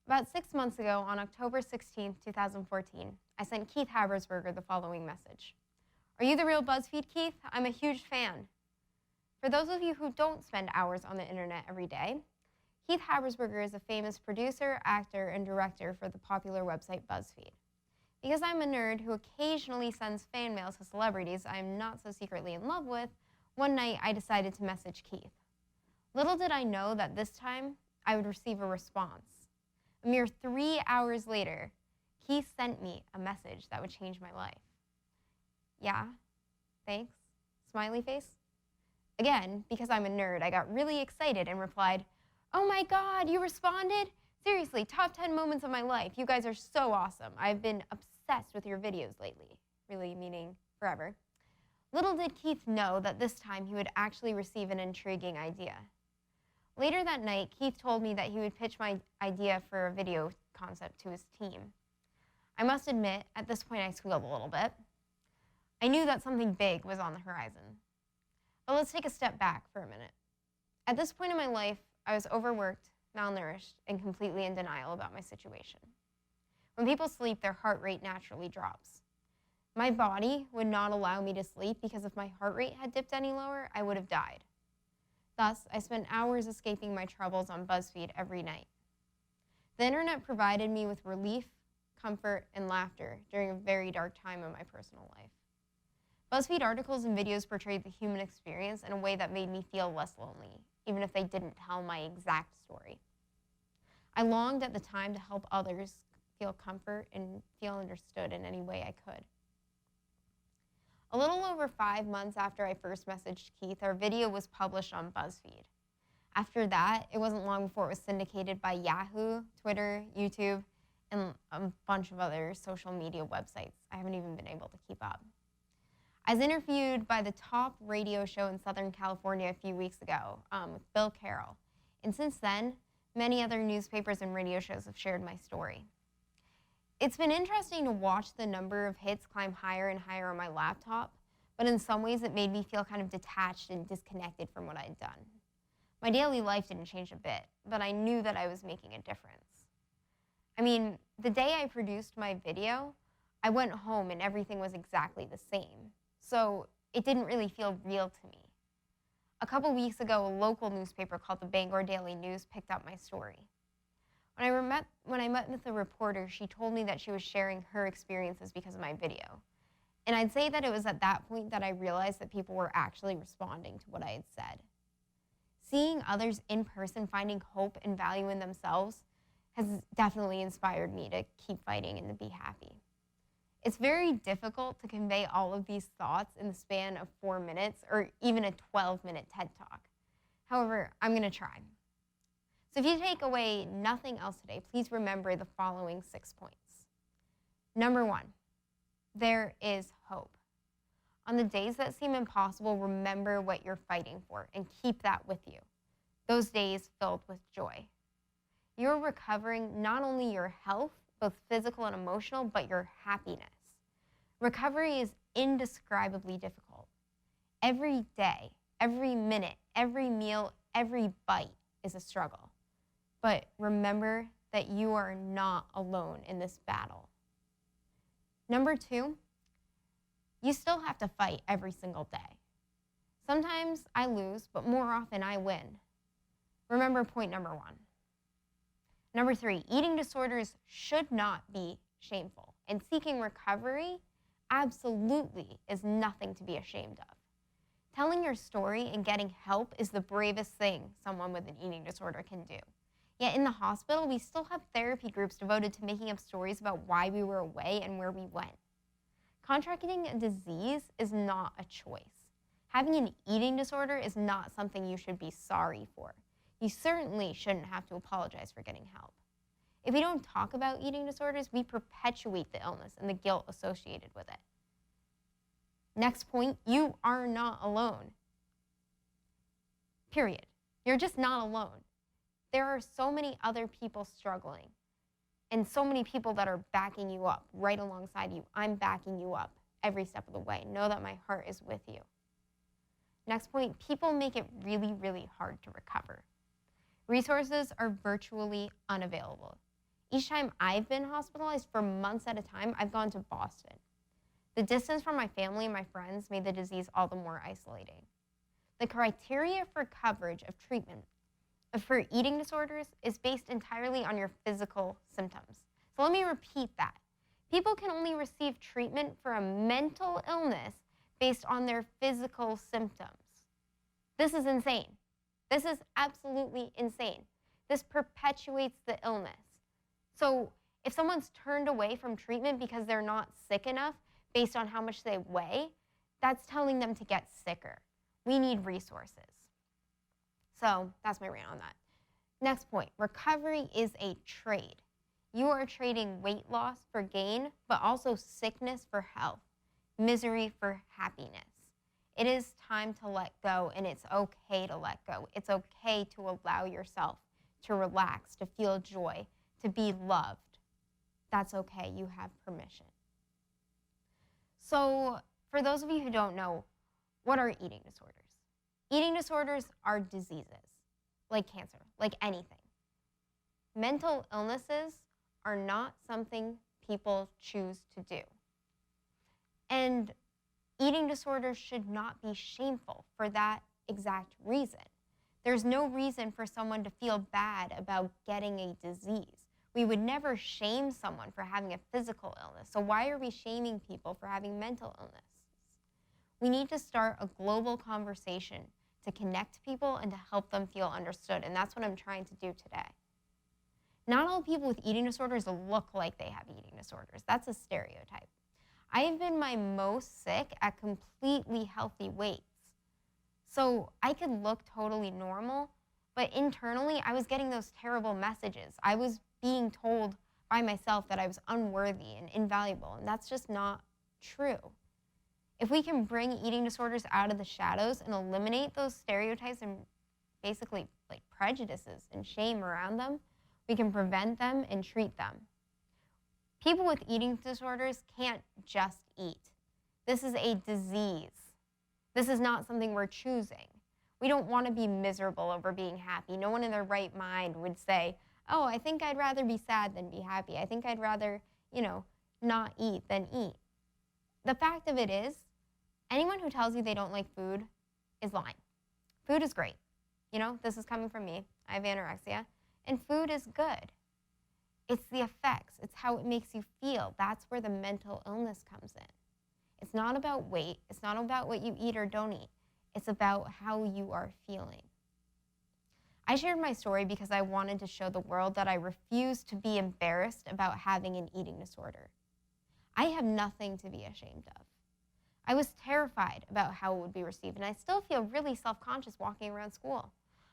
About 6 months ago, on October 16, 2014, I sent Keith Habersberger the following message. Are you the real BuzzFeed, Keith? I'm a huge fan. For those of you who don't spend hours on the internet every day, Keith Habersberger is a famous producer, actor, and director for the popular website BuzzFeed. Because I'm a nerd who occasionally sends fan mails to celebrities I'm not so secretly in love with, one night I decided to message Keith. Little did I know that this time I would receive a response. A mere 3 hours later, Keith sent me a message that would change my life. Yeah, thanks, smiley face. Again, because I'm a nerd, I got really excited and replied, oh my God, you responded? Seriously, top 10 moments of my life. You guys are so awesome. I've been obsessed with your videos lately. Really meaning forever. Little did Keith know that this time he would actually receive an intriguing idea. Later that night, Keith told me that he would pitch my idea for a video concept to his team. I must admit, at this point I squealed a little bit. I knew that something big was on the horizon. But let's take a step back for a minute. At this point in my life, I was overworked, malnourished, and completely in denial about my situation. When people sleep, their heart rate naturally drops. My body would not allow me to sleep because if my heart rate had dipped any lower, I would have died. Thus, I spent hours escaping my troubles on BuzzFeed every night. The internet provided me with relief, comfort, and laughter during a very dark time in my personal life. BuzzFeed articles and videos portrayed the human experience in a way that made me feel less lonely, even if they didn't tell my exact story. I longed at the time to help others feel comfort and feel understood in any way I could. A little over 5 months after I first messaged Keith, our video was published on BuzzFeed. After that, it wasn't long before it was syndicated by Yahoo, Twitter, YouTube, and a bunch of other social media websites I haven't even been able to keep up. I was interviewed by the top radio show in Southern California a few weeks ago with Bill Carroll. And since then, many other newspapers and radio shows have shared my story. It's been interesting to watch the number of hits climb higher and higher on my laptop, but in some ways it made me feel kind of detached and disconnected from what I had done. My daily life didn't change a bit, but I knew that I was making a difference. I mean, the day I produced my video, I went home and everything was exactly the same. So it didn't really feel real to me. A couple weeks ago, a local newspaper called the Bangor Daily News picked up my story. When I met with the reporter, she told me that she was sharing her experiences because of my video. And I'd say that it was at that point that I realized that people were actually responding to what I had said. Seeing others in person finding hope and value in themselves has definitely inspired me to keep fighting and to be happy. It's very difficult to convey all of these thoughts in the span of 4 minutes or even a 12-minute TED Talk. However, I'm going to try. So if you take away nothing else today, please remember the following 6 points. Number 1, there is hope. On the days that seem impossible, remember what you're fighting for and keep that with you. Those days filled with joy. You're recovering not only your health, both physical and emotional, but your happiness. Recovery is indescribably difficult. Every day, every minute, every meal, every bite is a struggle. But remember that you are not alone in this battle. Number 2, you still have to fight every single day. Sometimes I lose, but more often I win. Remember point number 1. Number 3, eating disorders should not be shameful, and seeking recovery absolutely is nothing to be ashamed of. Telling your story and getting help is the bravest thing someone with an eating disorder can do. Yet in the hospital, we still have therapy groups devoted to making up stories about why we were away and where we went. Contracting a disease is not a choice. Having an eating disorder is not something you should be sorry for. You certainly shouldn't have to apologize for getting help. If we don't talk about eating disorders, we perpetuate the illness and the guilt associated with it. Next point, you are not alone. Period. You're just not alone. There are so many other people struggling and so many people that are backing you up right alongside you. I'm backing you up every step of the way. Know that my heart is with you. Next point, people make it really, really hard to recover. Resources are virtually unavailable. Each time I've been hospitalized for months at a time, I've gone to Boston. The distance from my family and my friends made the disease all the more isolating. The criteria for coverage of treatment for eating disorders is based entirely on your physical symptoms. So let me repeat that. People can only receive treatment for a mental illness based on their physical symptoms. This is insane. This is absolutely insane. This perpetuates the illness. So if someone's turned away from treatment because they're not sick enough based on how much they weigh, that's telling them to get sicker. We need resources. So that's my rant on that. Next point, recovery is a trade. You are trading weight loss for gain, but also sickness for health, misery for happiness. It is time to let go, and it's okay to let go. It's okay to allow yourself to relax, to feel joy, to be loved. That's okay. You have permission. So for those of you who don't know, what are eating disorders? Eating disorders are diseases, like cancer, like anything. Mental illnesses are not something people choose to do. And eating disorders should not be shameful for that exact reason. There's no reason for someone to feel bad about getting a disease. We would never shame someone for having a physical illness. So why are we shaming people for having mental illness? We need to start a global conversation to connect people and to help them feel understood. And that's what I'm trying to do today. Not all people with eating disorders look like they have eating disorders. That's a stereotype. I have been my most sick at completely healthy weights. So I could look totally normal, but internally I was getting those terrible messages. I was being told by myself that I was unworthy and invaluable, and that's just not true. If we can bring eating disorders out of the shadows and eliminate those stereotypes and basically like prejudices and shame around them, we can prevent them and treat them. People with eating disorders can't just eat. This is a disease. This is not something we're choosing. We don't want to be miserable over being happy. No one in their right mind would say, oh, I think I'd rather be sad than be happy. I think I'd rather, not eat than eat. The fact of it is, anyone who tells you they don't like food is lying. Food is great. This is coming from me. I have anorexia, and food is good. It's the effects. It's how it makes you feel. That's where the mental illness comes in. It's not about weight. It's not about what you eat or don't eat. It's about how you are feeling. I shared my story because I wanted to show the world that I refuse to be embarrassed about having an eating disorder. I have nothing to be ashamed of. I was terrified about how it would be received, and I still feel really self-conscious walking around school.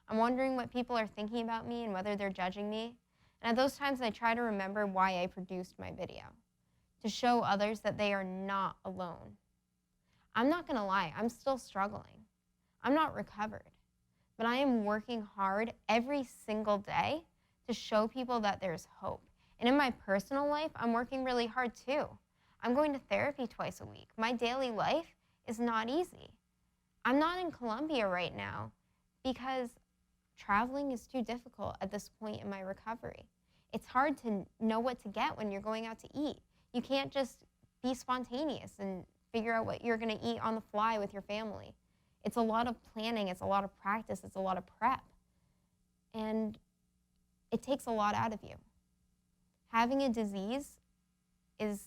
I'm wondering what people are thinking about me and whether they're judging me. And at those times, I try to remember why I produced my video, to show others that they are not alone. I'm not going to lie, I'm still struggling. I'm not recovered, but I am working hard every single day to show people that there's hope. And in my personal life, I'm working really hard too. I'm going to therapy twice a week. My daily life is not easy. I'm not in Columbia right now because traveling is too difficult at this point in my recovery. It's hard to know what to get when you're going out to eat. You can't just be spontaneous and figure out what you're going to eat on the fly with your family. It's a lot of planning, it's a lot of practice, it's a lot of prep. And it takes a lot out of you. Having a disease is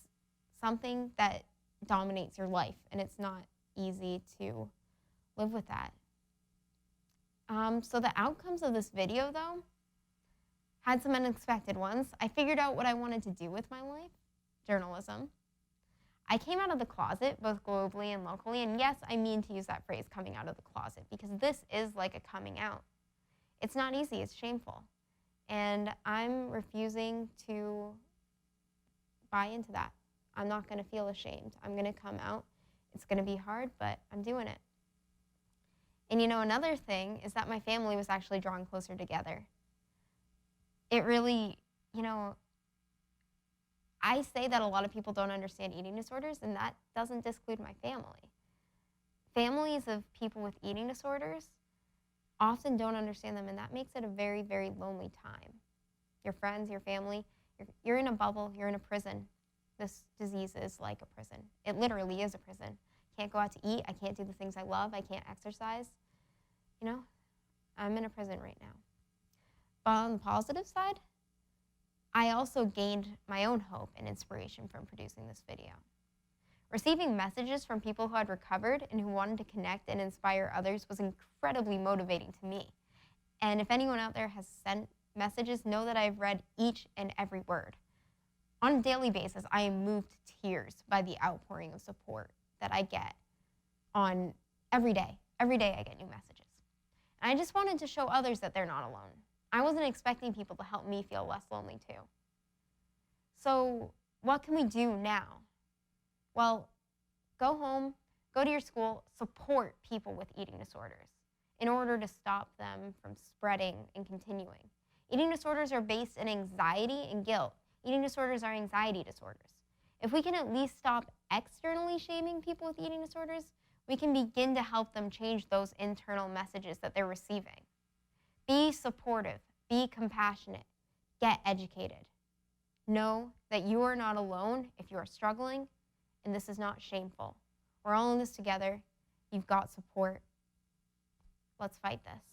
something that dominates your life, and it's not easy to live with that. So the outcomes of this video, though, had some unexpected ones. I figured out what I wanted to do with my life, journalism. I came out of the closet, both globally and locally, and yes, I mean to use that phrase, coming out of the closet, because this is like a coming out. It's not easy, it's shameful. And I'm refusing to buy into that. I'm not gonna feel ashamed. I'm gonna come out. It's gonna be hard, but I'm doing it. And another thing is that my family was actually drawn closer together. It really, I say that a lot of people don't understand eating disorders, and that doesn't disclude my family. Families of people with eating disorders often don't understand them, and that makes it a very, very lonely time. Your friends, your family, You're in a bubble. You're in a prison. This disease is like a prison. It literally is a prison. Can't go out to eat. I can't do the things I love. I can't exercise. You know, I'm in a prison right now. But on the positive side, I also gained my own hope and inspiration from producing this video. Receiving messages from people who had recovered and who wanted to connect and inspire others was incredibly motivating to me. And if anyone out there has sent messages, know that I've read each and every word. On a daily basis, I am moved to tears by the outpouring of support that I get on every day. Every day I get new messages. And I just wanted to show others that they're not alone. I wasn't expecting people to help me feel less lonely too. So what can we do now? Well, go home, go to your school, support people with eating disorders in order to stop them from spreading and continuing. Eating disorders are based in anxiety and guilt. Eating disorders are anxiety disorders. If we can at least stop externally shaming people with eating disorders, we can begin to help them change those internal messages that they're receiving. Be supportive, be compassionate, get educated. Know that you are not alone if you are struggling, and this is not shameful. We're all in this together. You've got support. Let's fight this.